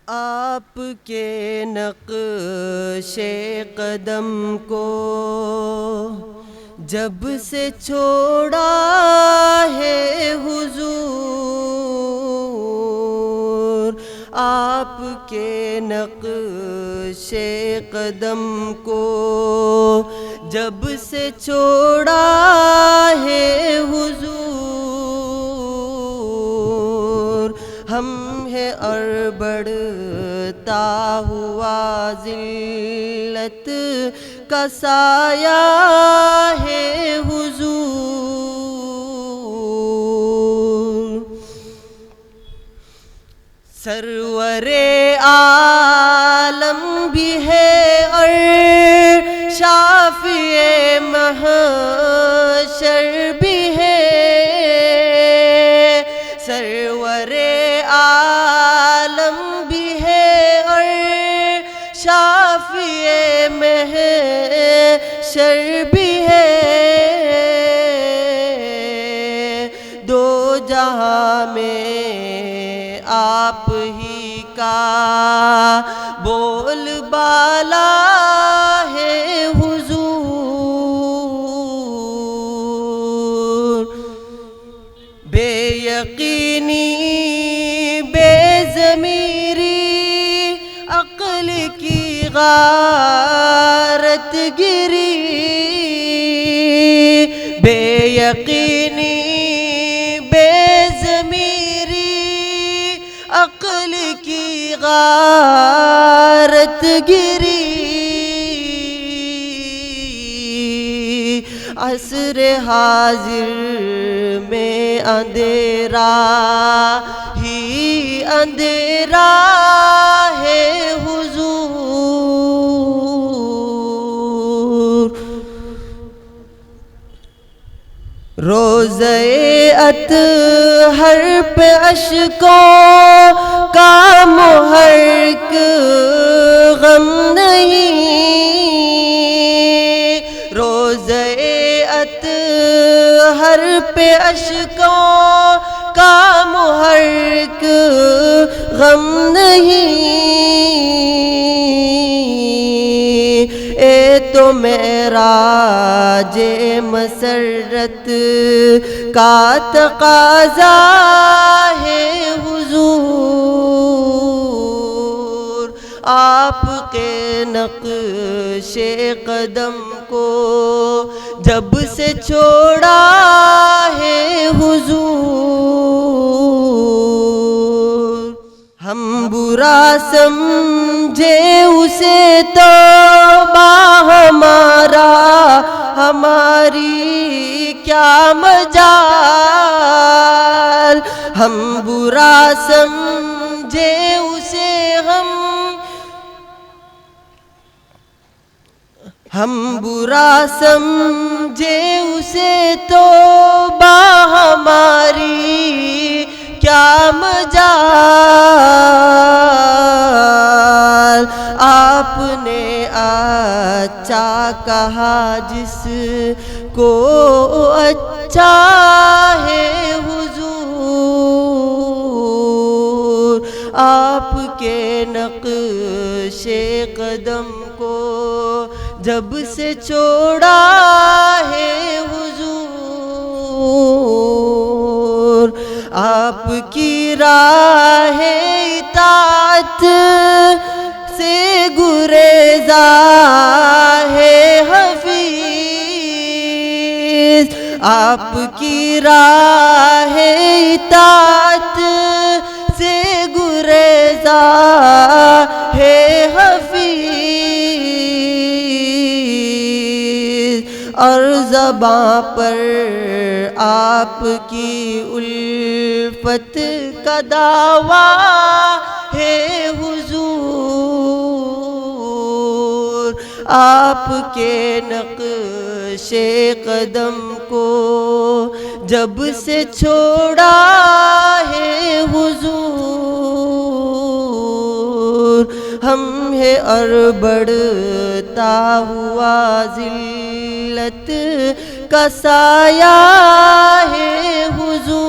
آپ کے نقش قدم کو جب سے چھوڑا ہے حضور، آپ کے نقش قدم کو جب سے چھوڑا ہے حضور، ہم ہے اور بڑھتا ہوا ذلت کا سایہ ہے حضور، سرور عالم بھی ہے اور شافع محشر بھی ہے، سرور عالم بھی ہے اور شافع محشر بھی ہے، دو جہاں میں آپ ہی کا بول بالا ہے حضور، بے یقینی بے ضمیری عقل کی غارت گری، بے یقینی بے ضمیری عقل کی غارت گری، عصر حاضر میں اندھیرا ہی اندھیرا ہے حضور، روزہ اطہر پہ اشکوں کا محرک غم نہیں، روزہ اطہر پہ اشکوں کا محرک غم نہیں، اے تو معراج مسرت کا تقاضا ہے حضور، آپ کے نقش قدم کو جب سے چھوڑا ہے حضور، ہم برا سمجھے اسے توبہ ہمارا ہماری کیا مجال، ہم برا سمجھے اسے ہم برا سمجھے اسے توبہ ہماری کیا مجال، آپ نے اچھا کہا جس کو اچھا ہے حضور، آپ کے نقش قدم کو جب سے چھوڑا ہے حضور، آپ کی راہ اطاعت سے گریزا ہے حفیظ، آپ کی راہ اطاعت سے گریزا ہے حفیظ، اور زباں پر آپ کی الفت کا دعویٰ ہے حضور، آپ کے نقش قدم کو جب سے چھوڑا ہے حضور، ہم ہے اور بڑھتا ہوا ذلت کا سایہ ہے حضور۔